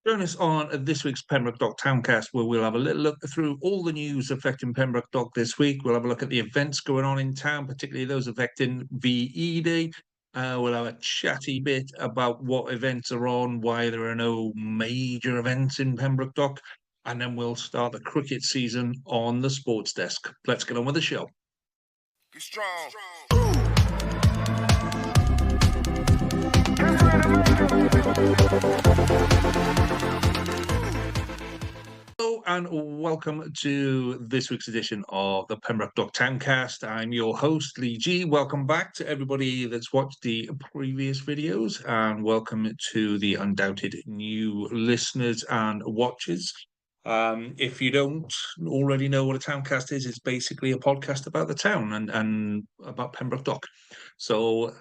Join us on this week's Pembroke Dock Towncast, where we'll have a little look through all the news affecting Pembroke Dock this week. We'll have a look at the events going on in town, particularly those affecting VE Day. We'll have a chatty bit about what events are on, why there are no major events in Pembroke Dock, and then we'll start the cricket season on the sports desk. Let's get on with the show. Be strong. Hello and welcome to this week's edition of the Pembroke Dock Towncast. I'm your host, Lee G. Welcome back to everybody that's watched the previous videos, and welcome to the undoubted new listeners and watchers. If you don't already know what a Towncast is, it's basically a podcast about the town and about Pembroke Dock. So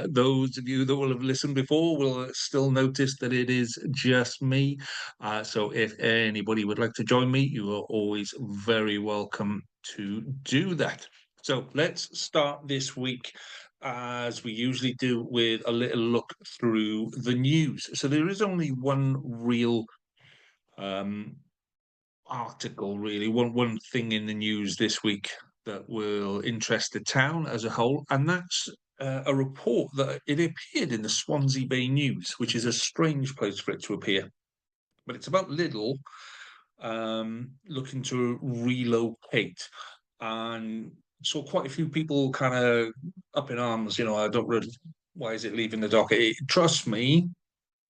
those of you that will have listened before will still notice that it is just me. So if anybody would like to join me, you are always very welcome to do that. So let's start this week, as we usually do, with a little look through the news. So there is only one real article, really, one thing in the news this week that will interest the town as a whole, and that's a report that it appeared in the Swansea Bay News, which is a strange place for it to appear. But it's about Lidl looking to relocate, and saw quite a few people kind of up in arms. I don't really. Why is it leaving the dock? Trust me,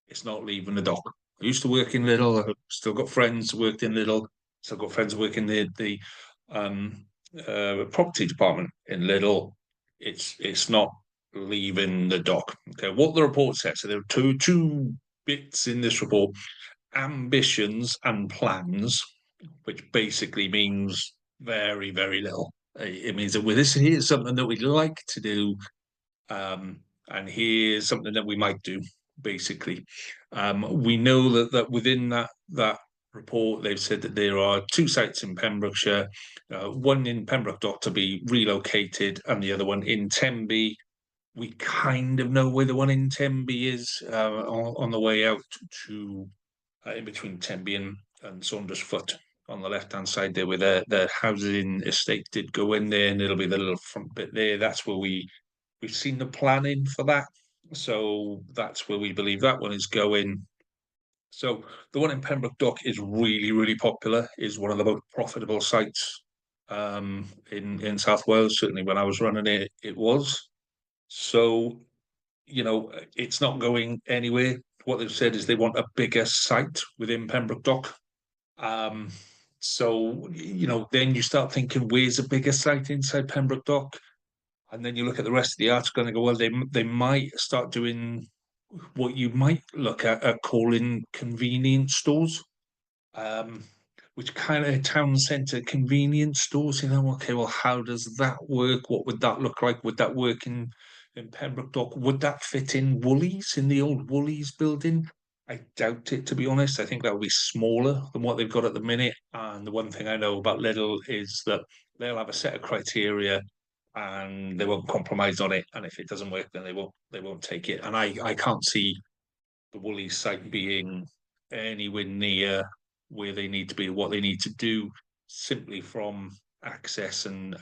it's not leaving the dock. I used to work in Lidl. I've still got friends who worked in Lidl. Still got friends who work in the property department in Lidl. It's not leaving the dock. Okay, what the report says. So there are two bits in this report: ambitions and plans, which basically means very, very little. It means that this here's something that we'd like to do, and here's something that we might do. Basically, we know that within that report, they've said that there are two sites in Pembrokeshire, one in Pembroke Dock to be relocated, and the other one in Tenby. We kind of know where the one in Tenby is, on the way out to in between Tenby and Saundersfoot on the left-hand side there, where the housing estate did go in there, and it'll be the little front bit there. That's where we've seen the planning for that. So that's where we believe that one is going. So the one in Pembroke Dock is really, really popular, is one of the most profitable sites in South Wales. Certainly when I was running it, it was. So, it's not going anywhere. What they've said is they want a bigger site within Pembroke Dock. So, then you start thinking, where's a bigger site inside Pembroke Dock? And then you look at the rest of the article and go, well, they might start doing what you might look at calling convenience stores, which kind of town centre convenience stores. Okay, well, how does that work? What would that look like? Would that work in Pembroke Dock? Would that fit in Woolies, in the old Woolies building? I doubt it, to be honest. I think that would be smaller than what they've got at the minute. And the one thing I know about Lidl is that they'll have a set of criteria, and they won't compromise on it. And if it doesn't work, then they won't take it. And I can't see the Woolies site being anywhere near where they need to be, what they need to do, simply from access and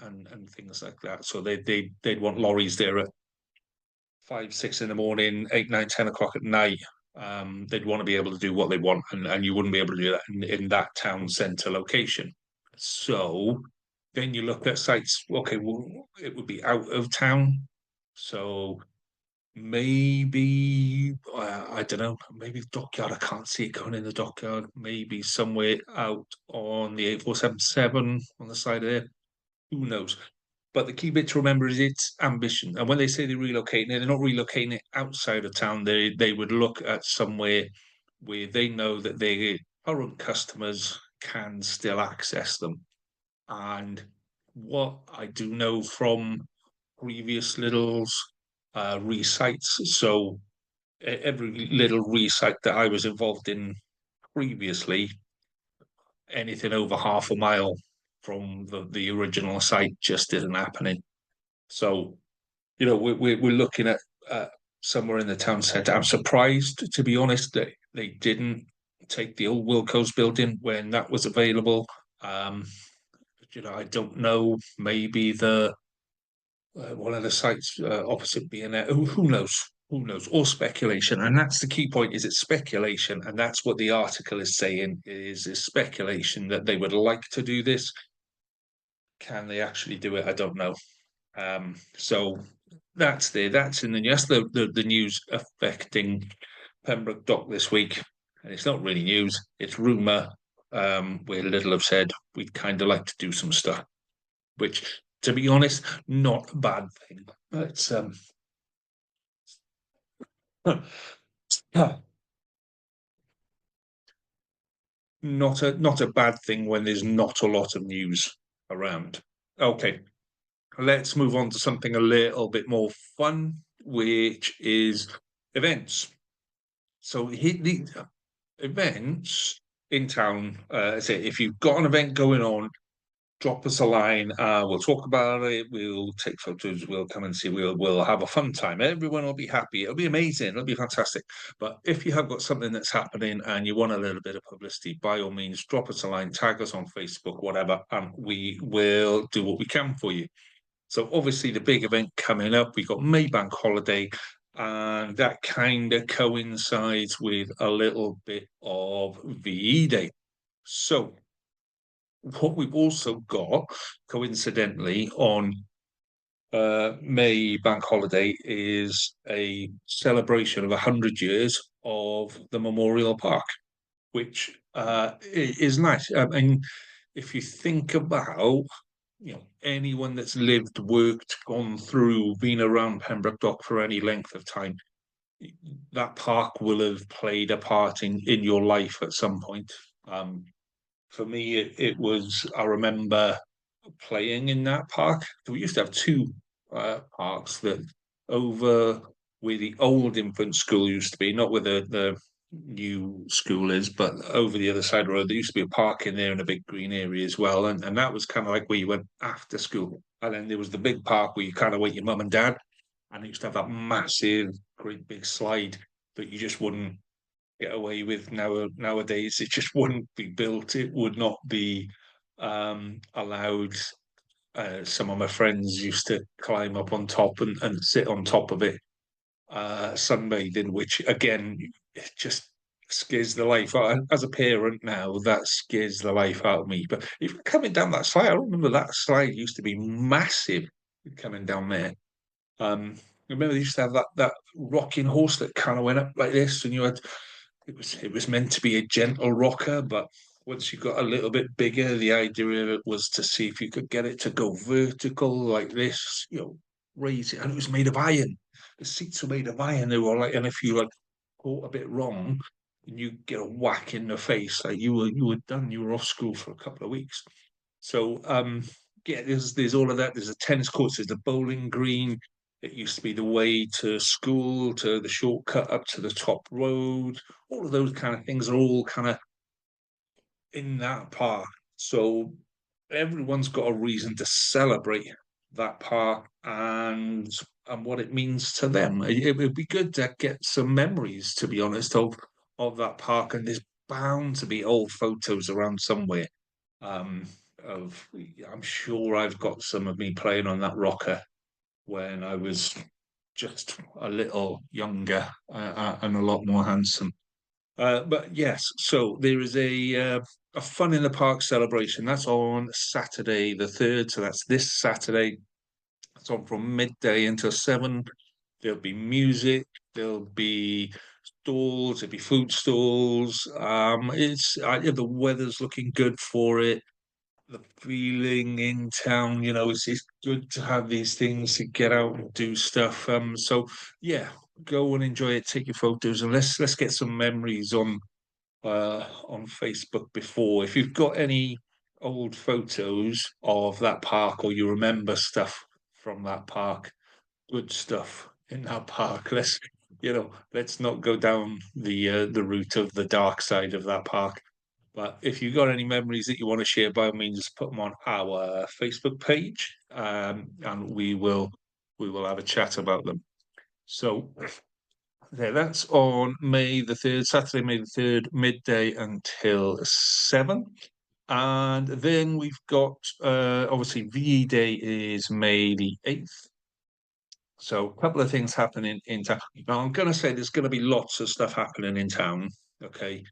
things like that. So they'd want lorries there at 5, 6 in the morning, 8, 9, 10 o'clock at night. They'd want to be able to do what they want, and you wouldn't be able to do that in that town centre location. So then you look at sites, okay, well, it would be out of town. So maybe, I don't know, maybe the dockyard. I can't see it going in the dockyard. Maybe somewhere out on the 8477 on the side of there. Who knows? But the key bit to remember is its ambition. And when they say they're relocating it, they're not relocating it outside of town. They would look at somewhere where they know that their current customers can still access them. And what I do know from previous Lidl's re-sites, so every little re-site that I was involved in previously, anything over half a mile from the original site just isn't happening. So, we're looking at somewhere in the town centre. I'm surprised, to be honest, that they didn't take the old Wilco's building when that was available. I don't know. Maybe the one of the sites opposite B&M. Who knows? Who knows? All speculation, and that's the key point. Is it's speculation, and that's what the article is saying. Is speculation that they would like to do this. Can they actually do it? I don't know. So that's there. That's in the news. That's the news affecting Pembroke Dock this week, and it's not really news. It's rumor. Where Lidl have said we'd kind of like to do some stuff, which, to be honest, not a bad thing. It's not a bad thing when there's not a lot of news around. Okay, let's move on to something a little bit more fun, which is events. So the events in town. Say if you've got an event going on, drop us a line. We'll talk about it. We'll take photos. We'll come and see. We'll have a fun time. Everyone will be happy. It'll be amazing. It'll be fantastic. But if you have got something that's happening and you want a little bit of publicity, by all means, drop us a line, tag us on Facebook, whatever, and we will do what we can for you. So obviously the big event coming up, we've got Maybank holiday, and that kind of coincides with a little bit of VE Day. So what we've also got, coincidentally, on May bank holiday is a celebration of 100 years of the Memorial Park, which is nice. And if you think about, anyone that's lived, worked, gone through, been around Pembroke Dock for any length of time, that park will have played a part in your life at some point. For me, it was, I remember playing in that park. We used to have two parks that over where the old infant school used to be, not where the new school is, but over the other side of the road. There used to be a park in there and a big green area as well. And that was kind of like where you went after school. And then there was the big park where you kind of wait your mum and dad. And it used to have that massive, great big slide that you just wouldn't get away with nowadays. It just wouldn't be built. It would not be allowed. Some of my friends used to climb up on top and sit on top of it, sunbathing, which again, it just scares the life out. As a parent now, that scares the life out of me. But if you're coming down that slide, I remember that slide used to be massive coming down there. I remember they used to have that rocking horse that kind of went up like this, and you had it was meant to be a gentle rocker, but once you got a little bit bigger, the idea of it was to see if you could get it to go vertical like this, raise it, and it was made of iron. The seats were made of iron. They were like, and if you like caught a bit wrong, and you get a whack in the face, like you were done. You were off school for a couple of weeks. So yeah, there's all of that. There's a tennis courts. There's the bowling green. It used to be the way to school, to the shortcut up to the top road. All of those kind of things are all kind of in that park. So everyone's got a reason to celebrate that park and what it means to them. It would be good to get some memories, to be honest, of that park. And there's bound to be old photos around somewhere. Um, I'm sure I've got some of me playing on that rocker when I was just a little younger and a lot more handsome. But yes, so there is a fun in the park celebration. That's on Saturday the 3rd. So that's this Saturday. It's on from midday until 7. There'll be music. There'll be stalls. There'll be food stalls. The weather's looking good for it. The feeling in town, it's good to have these things to get out and do stuff. So yeah, go and enjoy it, take your photos, and let's get some memories on Facebook before. If you've got any old photos of that park or you remember stuff from that park, good stuff in that park. Let's not go down the route of the dark side of that park. But if you've got any memories that you want to share, by all means, put them on our Facebook page, and we will have a chat about them. So Okay, that's on May the 3rd, Saturday, May the 3rd, midday until 7. And then we've got obviously VE Day is May the 8th. So a couple of things happening in town. Now I'm gonna say there's gonna be lots of stuff happening in town. Okay.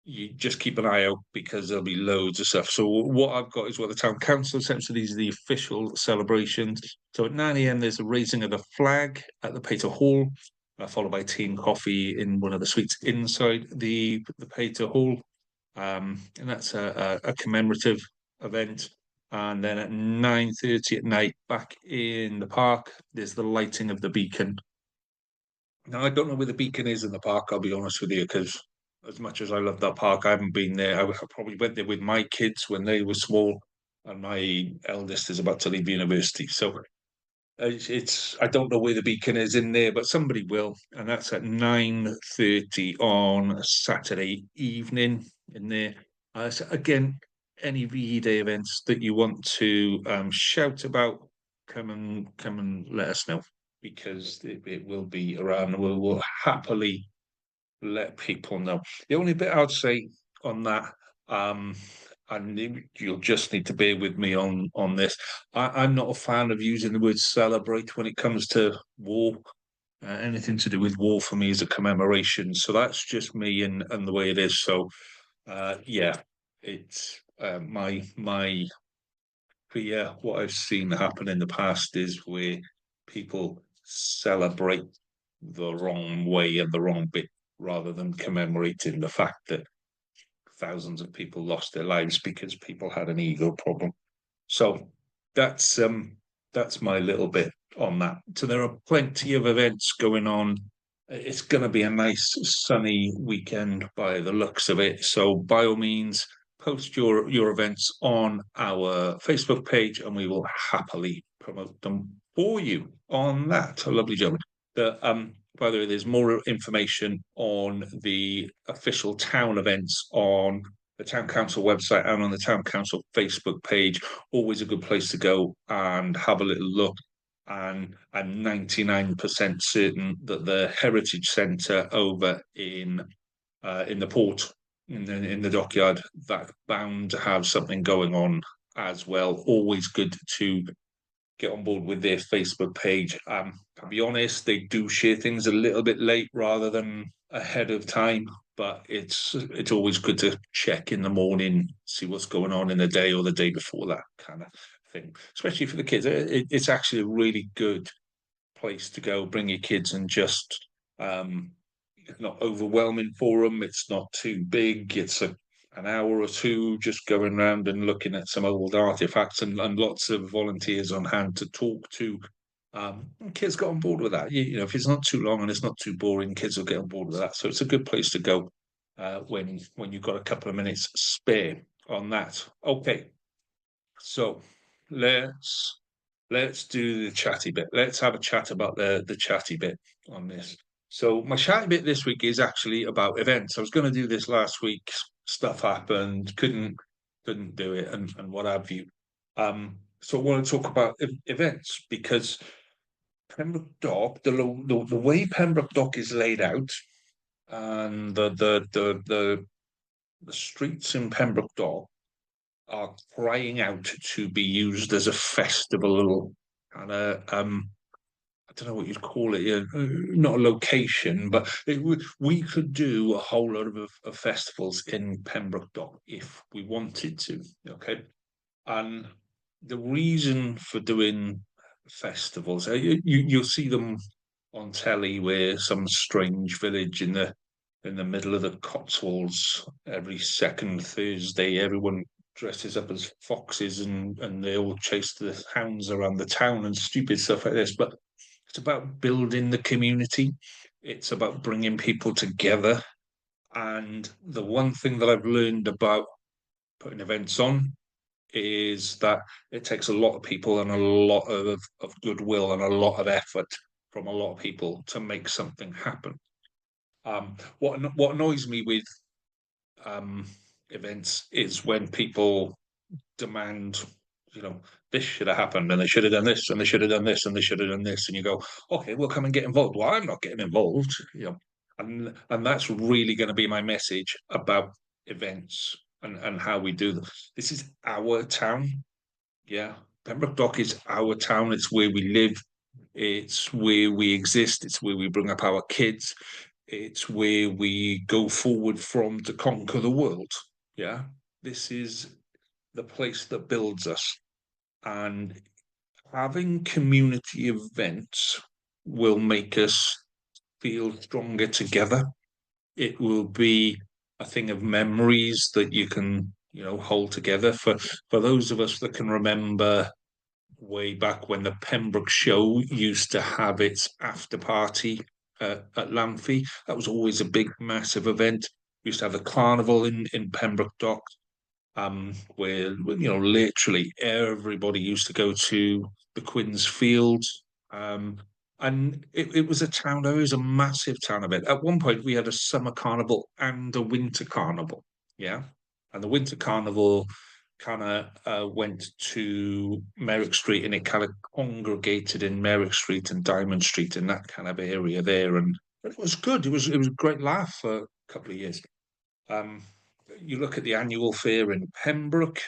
You just keep an eye out because there'll be loads of stuff. So what I've got is what the town council sent. So these are the official celebrations. So at 9 a.m. there's a raising of the flag at the Pater Hall, followed by tea and coffee in one of the suites inside the Pater Hall. And that's a commemorative event. And then at 9:30 at night, back in the park, there's the lighting of the beacon. Now, I don't know where the beacon is in the park, I'll be honest with you, because as much as I love that park, I haven't been there. I probably went there with my kids when they were small, and my eldest is about to leave university. So I don't know where the beacon is in there, but somebody will, and that's at 9:30 on Saturday evening in there. So again, any VE Day events that you want to shout about, come and let us know because it will be around. We'll happily let people know. The only bit I'd say on that, um, and you'll just need to bear with me on this. I'm not a fan of using the word celebrate when it comes to war. Anything to do with war for me is a commemoration. So that's just me and the way it is. So yeah, it's my fear. What I've seen happen in the past is where people celebrate the wrong way and the wrong bit rather than commemorating the fact that thousands of people lost their lives because people had an ego problem. So that's my little bit on that. So there are plenty of events going on. It's going to be a nice sunny weekend by the looks of it. So by all means, post your events on our Facebook page, and we will happily promote them for you on that. A lovely job. By the way, there's more information on the official town events on the town council website and on the town council Facebook page. Always a good place to go and have a little look. And I'm 99% certain that the Heritage Centre over in the port, in the dockyard, that's bound to have something going on as well. Always good to get on board with their Facebook page. To be honest, they do share things a little bit late rather than ahead of time, but it's always good to check in the morning, see what's going on in the day or the day before, that kind of thing. Especially for the kids, it's actually a really good place to go. Bring your kids and just it's not overwhelming for them. It's not too big. It's an hour or two just going around and looking at some old artifacts and lots of volunteers on hand to talk to. Kids got on board with that. You know, if it's not too long and it's not too boring, kids will get on board with that. So it's a good place to go when you've got a couple of minutes spare on that. Okay, so let's do the chatty bit. Let's have a chat about the chatty bit on this. So my chatty bit this week is actually about events. I was going to do this last week. Stuff happened, couldn't do it, and what have you. So I want to talk about events because Pembroke Dock, the way Pembroke Dock is laid out, and the streets in Pembroke Dock are crying out to be used as a festival kind of I don't know what you'd call it, not a location, but we could do a whole lot of festivals in Pembroke Dock if we wanted to. Okay, and the reason for doing festivals, you'll see them on telly where some strange village in the middle of the Cotswolds every second Thursday, everyone dresses up as foxes and they all chase the hounds around the town and stupid stuff like this. But it's about building the community. It's about bringing people together. And the one thing that I've learned about putting events on is that it takes a lot of people and a lot of goodwill and a lot of effort from a lot of people to make something happen. What annoys me with events is when people demand this should have happened, and they should have done this, and they should have done this, and they should have done this, and you go, okay, we'll come and get involved. Well, I'm not getting involved, and that's really going to be my message about events and how we do them. This is our town, yeah. Pembroke Dock is our town. It's where we live. It's where we exist. It's where we bring up our kids. It's where we go forward from to conquer the world. Yeah. This is the place that builds us. And having community events will make us feel stronger together. It will be a thing of memories that you can, hold together. For those of us that can remember way back when the Pembroke Show used to have its after party at Lamphey. That was always a big, massive event. We used to have the carnival in Pembroke Dock, where literally everybody used to go to the Queen's Field. And it was a town, it was a massive town event. At one point, we had a summer carnival and a winter carnival. Yeah. And the winter carnival kind of went to Merrick Street, and it kind of congregated in Merrick Street and Diamond Street in that kind of area there. And but it was good. It was a great laugh for a couple of years. Um, you look at the annual fair in Pembroke,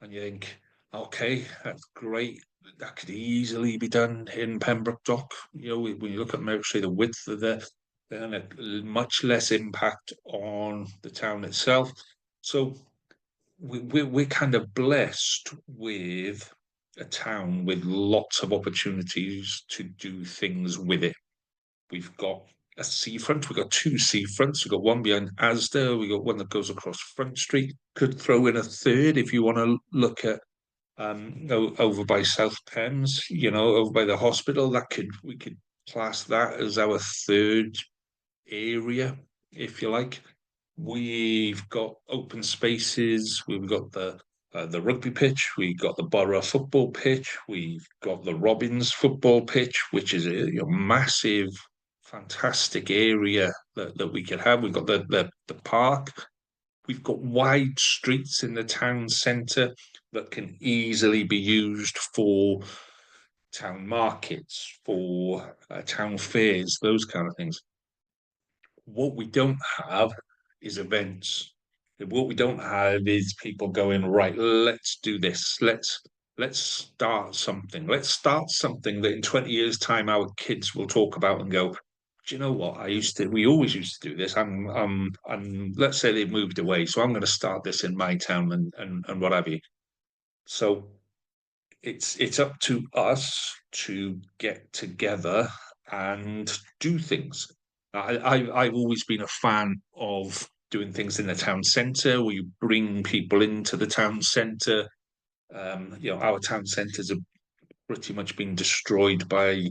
and you think, okay, that's great. That could easily be done in Pembroke Dock. When you look at Merrick Street, the width of then a much less impact on the town itself. So we're kind of blessed with a town with lots of opportunities to do things with it. We've got a seafront. We've got two seafronts. We've got one behind Asda. We've got one that goes across Front Street. Could throw in a third if you want to look at over by South Thames, over by the hospital. We could class that as our third area, if you like. We've got open spaces. We've got the rugby pitch. We've got the Borough football pitch. We've got the Robins football pitch, which is a massive, fantastic area that we could have. We've got the park. We've got wide streets in the town centre that can easily be used for town markets, for town fairs, those kind of things. What we don't have is events. What we don't have is people going, right, let's do this. Let's start something. Let's start something that in 20 years' time our kids will talk about and go, do you know what? We always used to do this. I'm let's say they've moved away. So I'm going to start this in my town and what have you. So it's up to us to get together and do things. I've always been a fan of doing things in the town centre, where you bring people into the town centre. Our town centres have pretty much been destroyed by,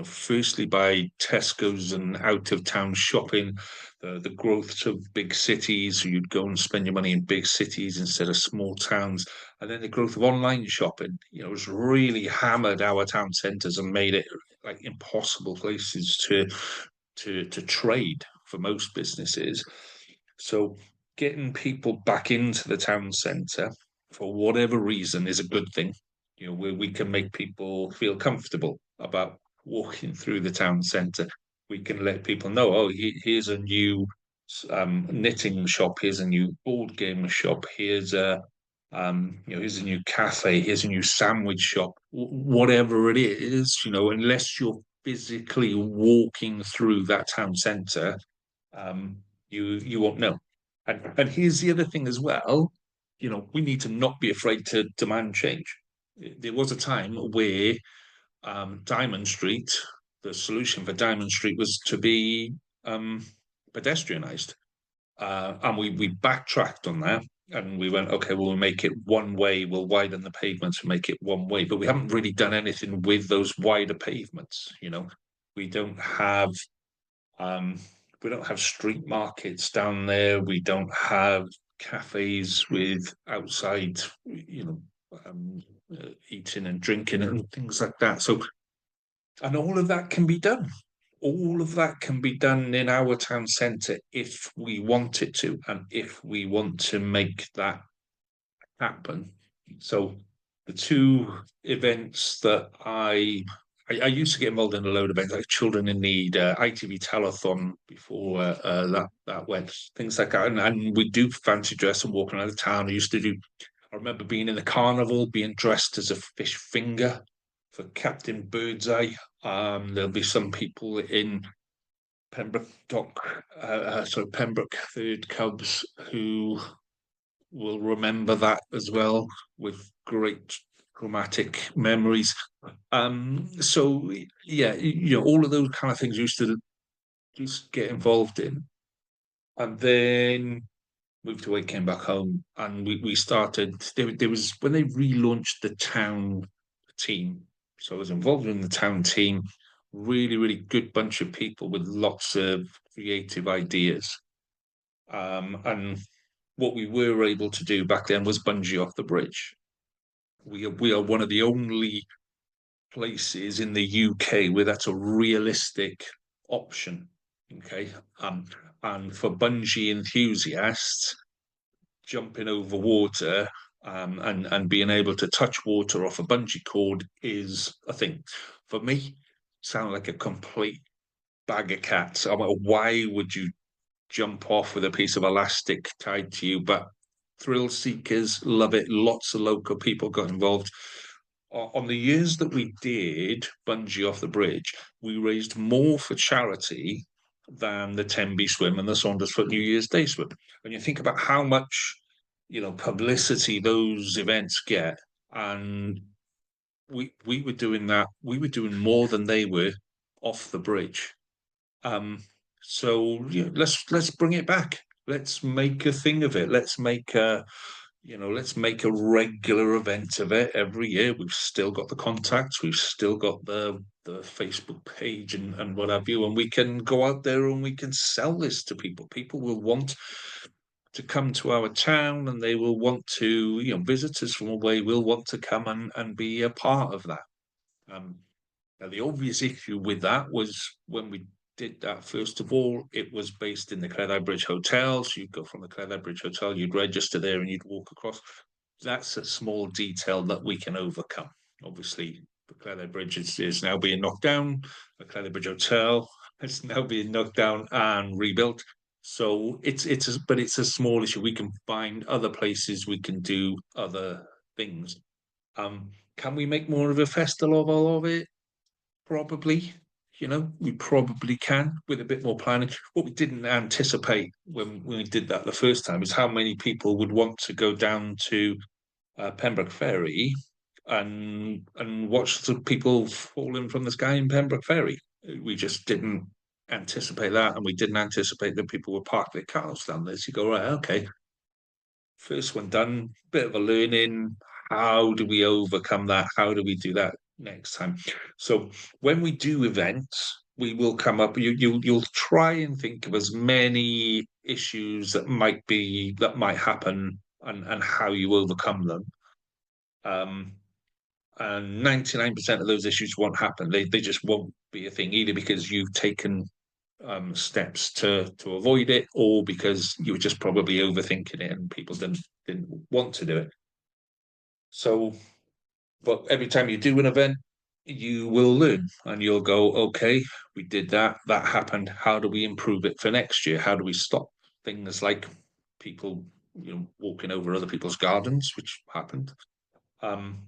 firstly by Tesco's and out of town shopping, the growth of big cities. So you'd go and spend your money in big cities instead of small towns. And then the growth of online shopping, has really hammered our town centres and made it like impossible places to trade for most businesses. So getting people back into the town centre for whatever reason is a good thing. Where we can make people feel comfortable about walking through the town centre. We can let people know, oh, here's a new knitting shop. Here's a new board game shop. Here's a new cafe. Here's a new sandwich shop. Whatever it is, unless you're physically walking through that town centre, you won't know. And here's the other thing as well. We need to not be afraid to demand change. There was a time where Diamond Street, the solution for Diamond Street was to be pedestrianised. And we backtracked on that, and we went, okay, well, we'll make it one way, we'll widen the pavements and make it one way. But we haven't really done anything with those wider pavements. We don't have street markets down there. We don't have cafes with outside, eating and drinking and things like that. So, and all of that can be done. All of that can be done in our town centre if we want it to, and if we want to make that happen. So the two events that I used to get involved in a load of events like Children in Need, ITV Telethon before that went, things like that. And we do fancy dress and walking around the town. I used to do. I remember being in the carnival, being dressed as a fish finger for Captain Birdseye. There'll be some people in Pembroke Dock, Pembroke Third Cubs who will remember that as well with great traumatic memories. So yeah, all of those kind of things used to just get involved in, and then moved away, came back home, and we started. There was when they relaunched the town team, so I was involved in the town team. Really, really good bunch of people with lots of creative ideas. And what we were able to do back then was bungee off the bridge. We are one of the only places in the UK where that's a realistic option. Okay. And for bungee enthusiasts, jumping over water and being able to touch water off a bungee cord is a thing. For me, sound like a complete bag of cats. I'm like, why would you jump off with a piece of elastic tied to you? But thrill seekers love it. Lots of local people got involved. On the years that we did bungee off the bridge, we raised more for charity than the Tenby swim and the Saundersfoot New Year's Day swim. And you think about how much, publicity those events get, and we were doing that. We were doing more than they were off the bridge. So let's bring it back. Let's make a thing of it. Let's make a regular event of it every year. We've still got the contacts, we've still got the Facebook page and what have you, and we can go out there and we can sell this to people. People will want to come to our town, and they will want to, visitors from away will want to come and be a part of that. Um, Now, the obvious issue with that was when we did that, first of all, it was based in the Cleddau Bridge Hotel. So you'd go from the Cleddau Bridge Hotel, you'd register there, and you'd walk across. That's a small detail that we can overcome. Obviously, the Cleddau Bridge is now being knocked down. The Cleddau Bridge Hotel is now being knocked down and rebuilt. So it's a small issue. We can find other places, we can do other things. Can we make more of a festival of all of it? Probably, we probably can with a bit more planning. What we didn't anticipate when we did that the first time is how many people would want to go down to Pembroke Ferry and watch the people falling from the sky in Pembroke Ferry. We just didn't anticipate that, and we didn't anticipate that people would park their cars down there. So you go, right, okay, first one done, bit of a learning. How do we overcome that? How do we do that next time? So when we do events, we will come up. You'll try and think of as many issues that might happen and how you overcome them. And 99% of those issues won't happen. They just won't be a thing, either because you've taken steps to avoid it, or because you were just probably overthinking it and people didn't want to do it. So, but every time you do an event, you will learn and you'll go, okay, we did that, that happened. How do we improve it for next year? How do we stop things like people, walking over other people's gardens, which happened? Um,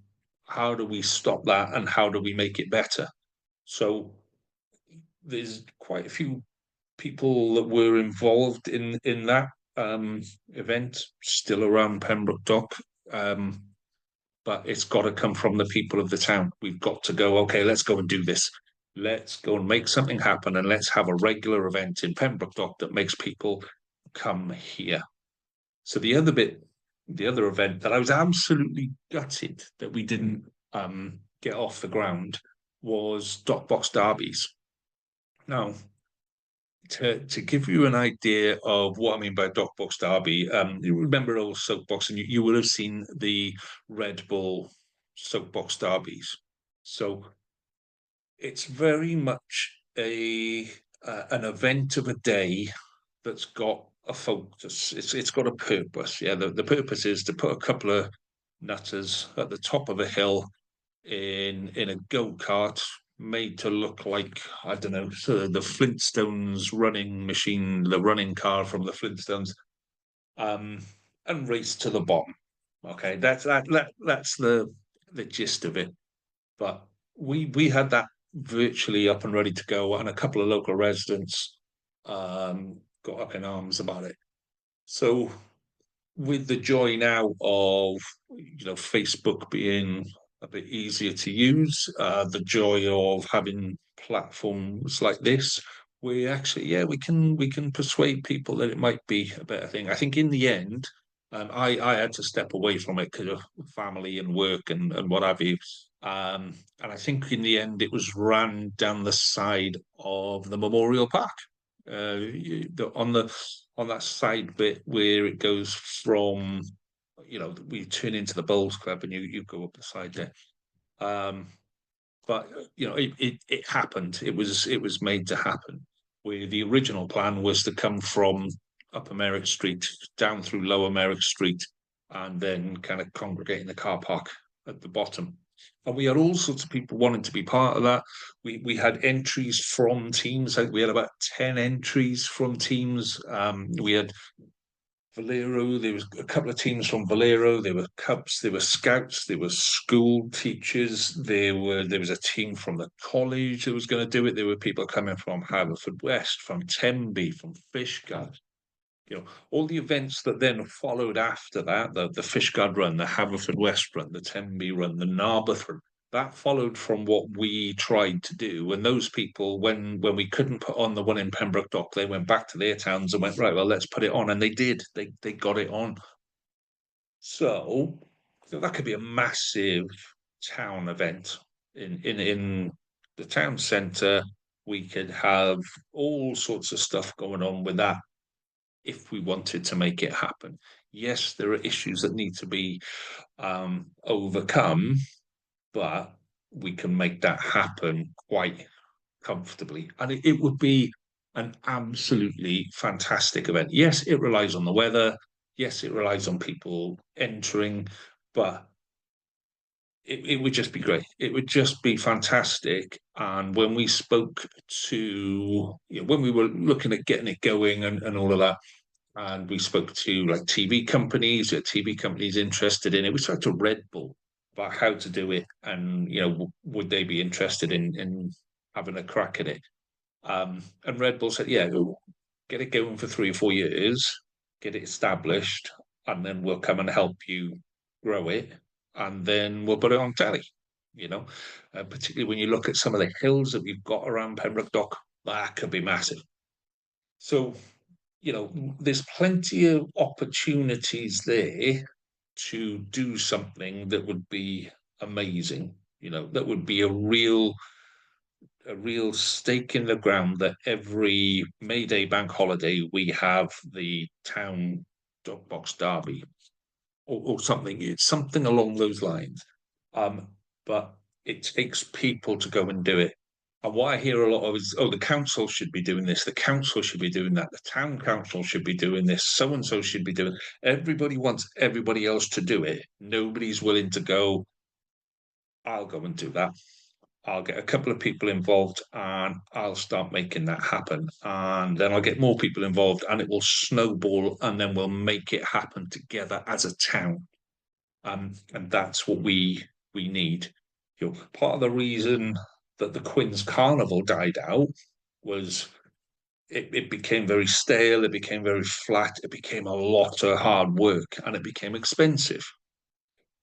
how do we stop that, and how do we make it better? So there's quite a few people that were involved in that event still around Pembroke Dock. But it's got to come from the people of the town. We've got to go, okay, let's go and do this. Let's go and make something happen, and let's have a regular event in Pembroke Dock that makes people come here. So the other event that I was absolutely gutted that we didn't get off the ground was Dock Box Derbies. Now, to give you an idea of what I mean by Dock Box Derby, you remember old soapbox, and you will have seen the Red Bull soapbox derbies. So it's very much an event of a day that's got a focus. It's got a purpose. Yeah, the purpose is to put a couple of nutters at the top of a hill in a go-kart made to look like, I don't know, sort of the Flintstones running machine, the running car from the Flintstones, um, and race to the bottom. Okay, that's the gist of it. But we had that virtually up and ready to go, and a couple of local residents got up in arms about it. So with the joy now of Facebook being a bit easier to use, the joy of having platforms like this, we actually, yeah, we can persuade people that it might be a better thing. I think in the end, I had to step away from it because of family and work and what have you. And I think in the end, it was ran down the side of the Memorial Park, on that side bit where it goes from, we turn into the bowls club and you go up the side there. Um, but it happened. It was made to happen. Where the original plan was to come from Upper Merrick Street down through Lower Merrick Street, and then kind of congregate in the car park at the bottom. And we had all sorts of people wanting to be part of that. We had entries from teams. I think we had about 10 entries from teams. We had Valero, there was a couple of teams from Valero, there were Cubs, there were Scouts, there were school teachers, there was a team from the college that was going to do it. There were people coming from Haverfordwest, from Tenby, from Fishguard. All the events that then followed after that, the Fishguard run, the Haverfordwest run, the Tenby run, the Narberth run, that followed from what we tried to do. And those people, when we couldn't put on the one in Pembroke Dock, they went back to their towns and went, right, well, let's put it on. And they did. They got it on. So that could be a massive town event in the town centre. We could have all sorts of stuff going on with that if we wanted to make it happen. Yes, there are issues that need to be overcome, but we can make that happen quite comfortably. And it would be an absolutely fantastic event. Yes, it relies on the weather. Yes, it relies on people entering, but it would just be great. It would just be fantastic. And when we spoke to, when we were looking at getting it going and all of that, and we spoke to like TV companies, TV companies interested in it. We spoke to Red Bull about how to do it, and would they be interested in having a crack at it? And Red Bull said, yeah, get it going for 3 or 4 years, get it established, and then we'll come and help you grow it, and then we'll put it on telly. Particularly when you look at some of the hills that we've got around Pembroke Dock, that could be massive. So there's plenty of opportunities there to do something that would be amazing. That would be a real stake in the ground that every May Day bank holiday we have the town dog box derby or something. It's something along those lines. But it takes people to go and do it. And what I hear a lot of is, oh, the council should be doing this, the council should be doing that, the town council should be doing this, so and so should be doing. Everybody wants everybody else to do it. Nobody's willing to go, I'll go and do that. I'll get a couple of people involved and I'll start making that happen. And then I'll get more people involved and it will snowball and then we'll make it happen together as a town. And that's what we need. Part of the reason that the Queen's Carnival died out was it became very stale, it became very flat, it became a lot of hard work, and it became expensive.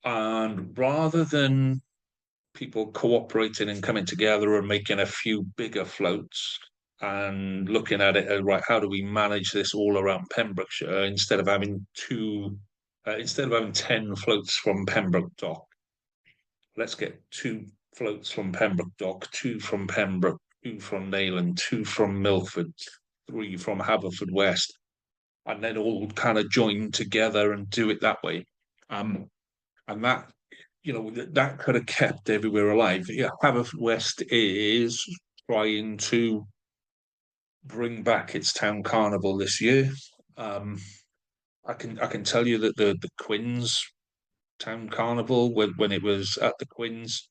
And rather than people cooperating and coming together and making a few bigger floats and looking at it as, right, how do we manage this all around Pembrokeshire instead of having 10 floats from Pembroke Dock, let's get 2 floats from Pembroke Dock, 2 from Pembroke, 2 from Nayland, 2 from Milford, 3 from Haverfordwest, and then all kind of join together and do it that way. And that could have kept everywhere alive. Yeah, Haverfordwest is trying to bring back its town carnival this year. I can tell you that the Quins town carnival when it was at the Quins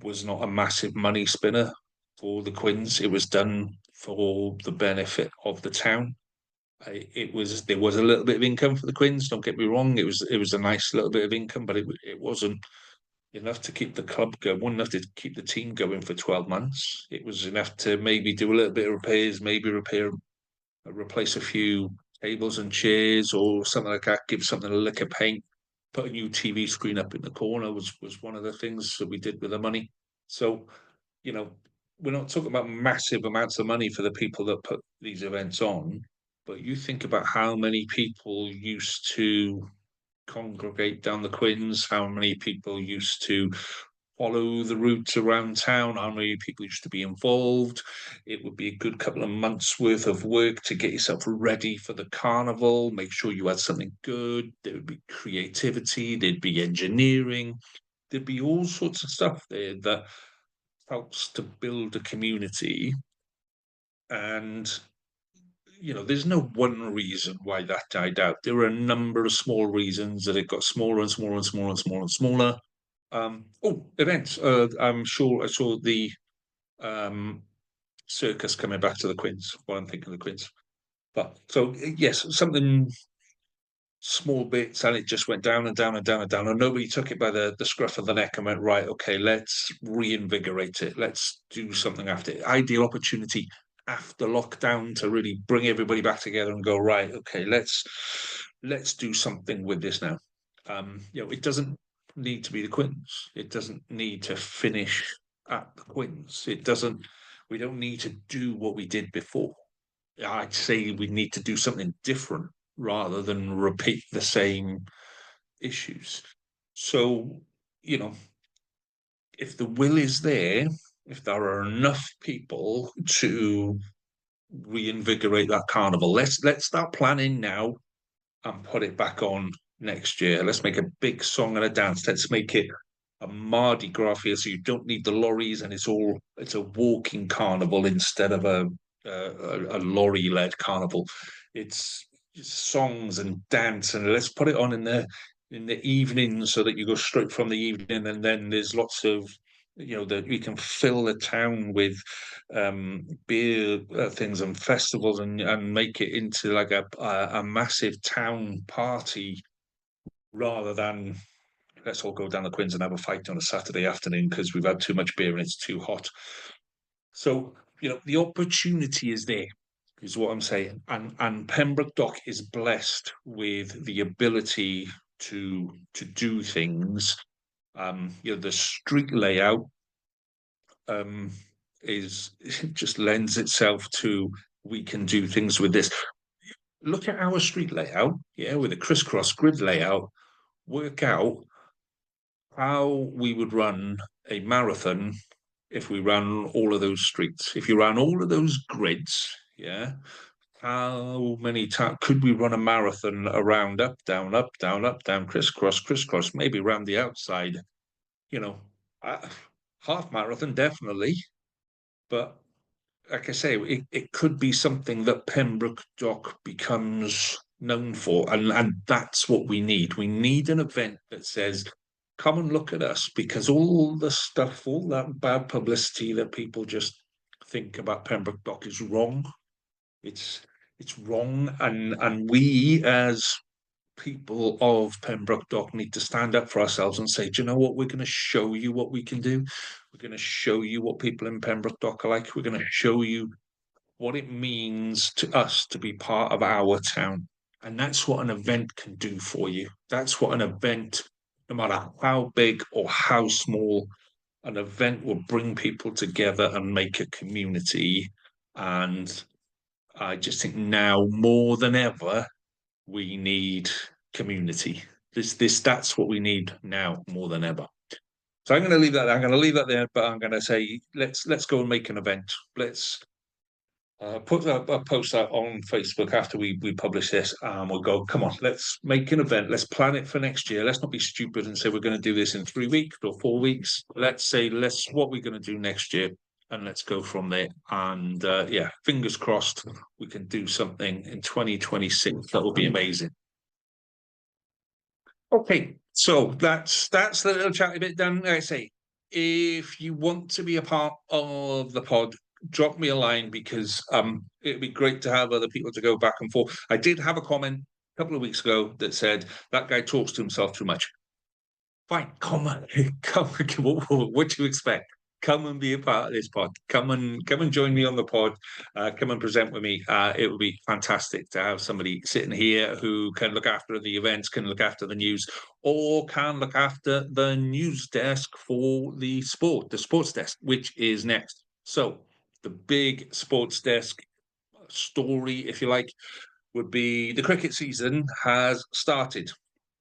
was not a massive money spinner for the Quins. It was done for the benefit of the town. It was there was a little bit of income for the Quins. Don't get me wrong. It was a nice little bit of income, but it wasn't enough to keep the club going. Wasn't enough to keep the team going for 12 months. It was enough to maybe do a little bit of repairs, maybe replace a few tables and chairs or something like that. Give something a lick of paint. Put a new TV screen up in the corner was one of the things that we did with the money. So, you know, we're not talking about massive amounts of money for the people that put these events on, but you think about how many people used to congregate down the Quins, how many people used to follow the routes around town, how many people used to be involved. It would be a good couple of months worth of work to get yourself ready for the carnival, make sure you had something good. There would be creativity, there'd be engineering, there'd be all sorts of stuff there that helps to build a community. And there's no one reason why that died out. There were a number of small reasons that it got smaller and smaller and smaller and smaller and smaller. Events. I'm sure I saw the circus coming back to the Quins. What I'm thinking of the Quins. But so yes, something small bits, and it just went down and down and down and down, and nobody took it by the scruff of the neck and went, right, okay, let's reinvigorate it. Let's do something after it. Ideal opportunity after lockdown to really bring everybody back together and go, right, okay, let's do something with this now. It doesn't need to be the Quins. It doesn't need to finish at the Quins. It doesn't. We don't need to do what we did before. I'd say we need to do something different rather than repeat the same issues. So, if the will is there, if there are enough people to reinvigorate that carnival, let's start planning now and put it back on next year. Let's make a big song and a dance. Let's make it a Mardi Gras here, so you don't need the lorries, and it's a walking carnival instead of a lorry-led carnival. It's songs and dance, and let's put it on in the evening so that you go straight from the evening, and then there's lots of that we can fill the town with beer things and festivals, and make it into like a massive town party rather than let's all go down the Quins and have a fight on a Saturday afternoon because we've had too much beer and it's too hot. So, the opportunity is there, is what I'm saying. And Pembroke Dock is blessed with the ability to do things. The street layout is it just lends itself to we can do things with this. Look at our street layout, with a crisscross grid layout, work out how we would run a marathon if we ran all of those streets. If you ran all of those grids, how many times could we run a marathon around up, down, up, down, up, down, crisscross, crisscross, maybe around the outside? Half marathon, definitely. But like I say, it could be something that Pembroke Dock becomes known for, and that's what we need. We need an event that says, come and look at us, because all the stuff, all that bad publicity that people just think about Pembroke Dock is wrong. It's wrong, and we as people of Pembroke Dock need to stand up for ourselves and say, do you know what? We're going to show you what we can do. We're going to show you what people in Pembroke Dock are like. We're going to show you what it means to us to be part of our town. And that's what an event can do for you. That's what an event, no matter how big or how small, an event will bring people together and make a community. And I just think now more than ever, we need community. That's what we need now more than ever. So I'm going to leave that. I'm going to leave that there, but I'm going to say let's go and make an event. Let's put a post out on Facebook after we publish this, and we'll go, come on, let's make an event. Let's plan it for next year. Let's not be stupid and say we're going to do this in 3 weeks or 4 weeks. Let's say what we're going to do next year, and let's go from there. And fingers crossed we can do something in 2026 that will be amazing. Okay, So that's the little chatty bit done. Like I say, if you want to be a part of the pod, drop me a line because it'd be great to have other people to go back and forth. I did have a comment a couple of weeks ago that said that guy talks to himself too much. Fine, come on, come. What do you expect? Come and be a part of this pod. Come and join me on the pod. Come and present with me. It would be fantastic to have somebody sitting here who can look after the events, can look after the news, or can look after the news desk for the sports desk, which is next. So the big sports desk story, if you like, would be the cricket season has started.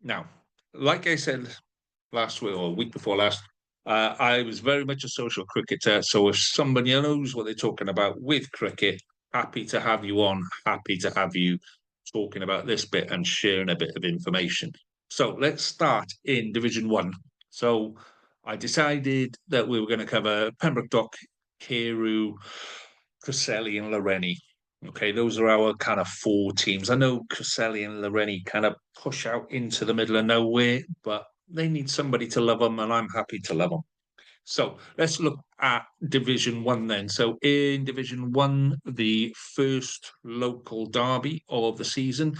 Now, like I said last week or week before last, I was very much a social cricketer. So if somebody knows what they're talking about with cricket, happy to have you on, happy to have you talking about this bit and sharing a bit of information. So let's start in Division 1. So I decided that we were going to cover Pembroke Dock, Carew, Cresselly, and Loreni. Okay, those are our kind of four teams. I know Cresselly and Loreni kind of push out into the middle of nowhere, but they need somebody to love them, and I'm happy to love them. So let's look at Division 1 then. So in Division 1, the first local derby of the season,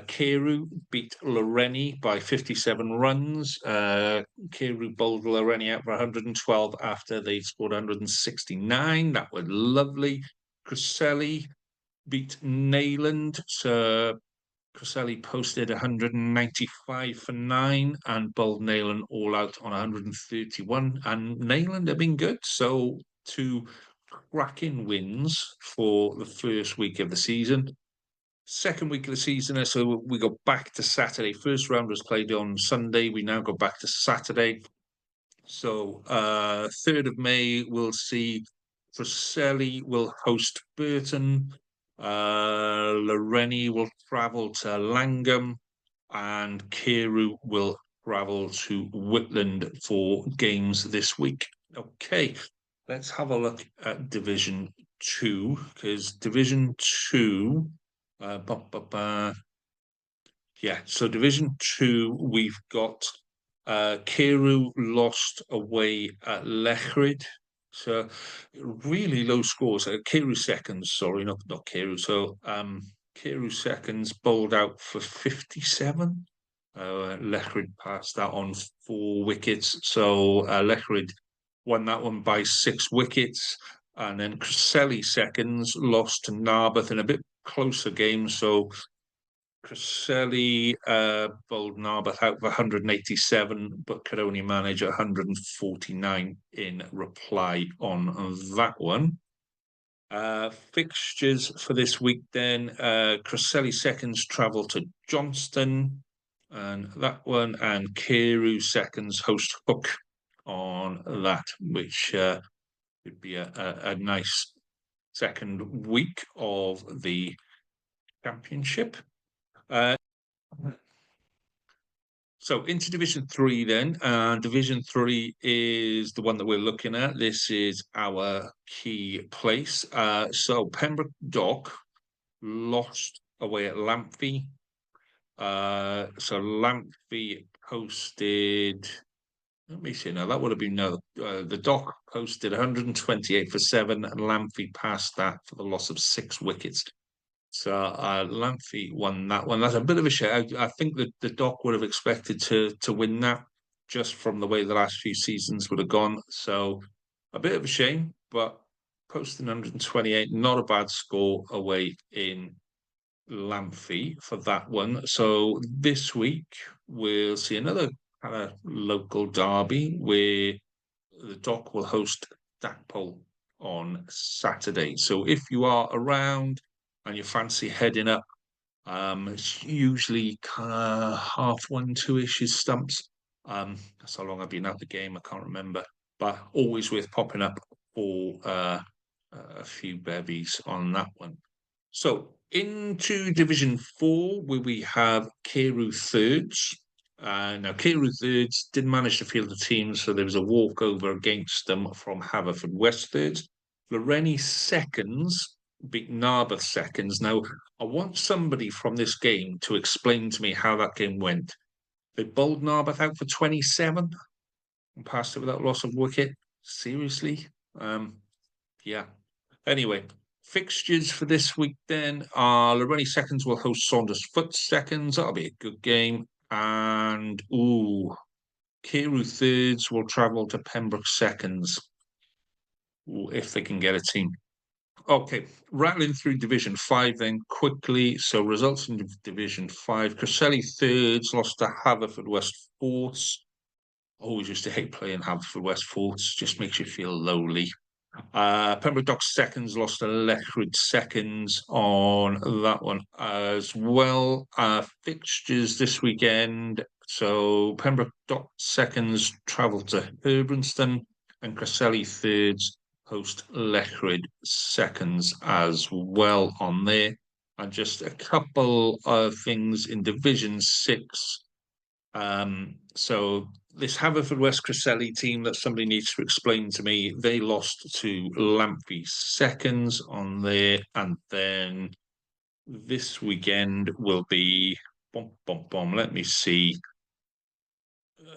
Carew beat Loreni by 57 runs. Carew bowled Loreni out for 112 after they scored 169. That was lovely. Cresselly beat Neyland. So Cresselly posted 195 for 9 and bowled Neyland all out on 131. And Neyland have been good. So two cracking wins for the first week of the season. Second week of the season, so we go back to Saturday. First round was played on Sunday. We now go back to Saturday. So 3rd of May, we'll see Cresselly will host Burton. Loreni will travel to Langham, and Carew will travel to Whitland for games this week. Okay, let's have a look at Division 2, because Division 2, yeah, so Division 2, we've got Carew lost away at Lechrid. So really low scores. Carew seconds, sorry, not Carew. So Carew seconds bowled out for 57. Lechrid passed that on 4 wickets. So Lechrid won that one by 6 wickets. And then Cresselly seconds lost to Narberth in a bit closer game. So Cresselly bowled Narberth out for 187, but could only manage 149 in reply on that one. Fixtures for this week then. Cresselly seconds travel to Johnston, and that one, and Carew seconds host Hook on that, which would be a nice second week of the championship. So into Division 3 then. Division 3 is the one that we're looking at. This is our key place. So Pembroke Dock lost away at Lamphy. So Lamphy posted, let me see now, that would have been the Dock posted 128 for 7, and Lamphy passed that for the loss of 6 wickets. So Lamphy won that one. That's a bit of a shame. I think that the Dock would have expected to win that just from the way the last few seasons would have gone. So a bit of a shame, but posting 128, not a bad score away in Lamphy for that one. So this week we'll see another kind of local derby where the Dock will host Stackpole on Saturday. So if you are around and you fancy heading up, it's usually kind of 1:30, 2-ish is stumps. That's how long I've been at the game, I can't remember, but always worth popping up for a few bevies on that one. So into Division 4, where we have Carew thirds. Now, Carew thirds didn't manage to field the team, so there was a walkover against them from Haverford West thirds. Loreni seconds beat Narberth seconds. Now, I want somebody from this game to explain to me how that game went. They bowled Narberth out for 27 and passed it without loss of wicket. Seriously? Yeah. Anyway, fixtures for this week then are Lorraine Seconds will host Saunders Foot Seconds. That'll be a good game. And, Carew Thirds will travel to Pembroke Seconds. If they can get a team. Okay, rattling through Division 5 then quickly. So results in Division 5. Cresselly Thirds lost to Haverfordwest Fourths. Always used to hate playing Haverfordwest Fourths. Just makes you feel lowly. Pembroke Dock Seconds lost to Lechrid Seconds on that one as well. Fixtures this weekend. So Pembroke Dock Seconds travel to Herbronston and Cresselly Thirds host Lechrid Seconds as well on there. And just a couple of things in Division 6. So this Haverfordwest Cresselly team that somebody needs to explain to me, they lost to Lamphy Seconds on there. And then this weekend will be, let me see.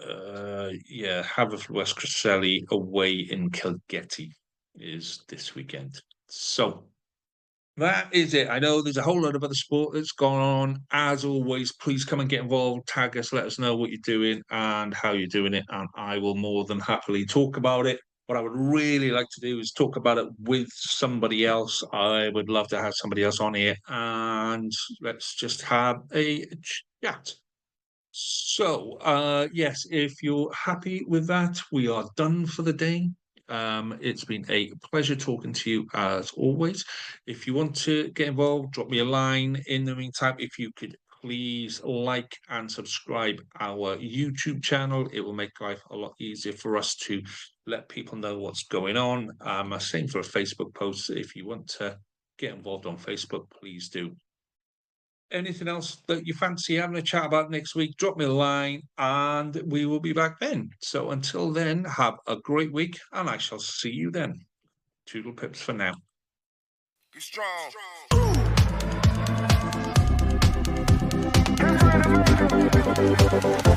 Haverfordwest Cresselly away in Kilgetty is this weekend. So that is it. I know there's a whole lot of other sport that's gone on. As always, please come and get involved. Tag us, let us know what you're doing and how you're doing it, and I will more than happily talk about it. What I would really like to do is talk about it with somebody else. I would love to have somebody else on here, and let's just have a chat. So, yes, if you're happy with that, we are done for the day. It's been a pleasure talking to you as always. If you want to get involved, drop me a line. In the meantime, if you could please like and subscribe our YouTube channel, it will make life a lot easier for us to let people know what's going on. Same for a Facebook post. If you want to get involved on Facebook, please do. Anything else that you fancy having a chat about next week, drop me a line and we will be back then. So until then, have a great week and I shall see you then. Toodle pips for now. Get strong. Get strong.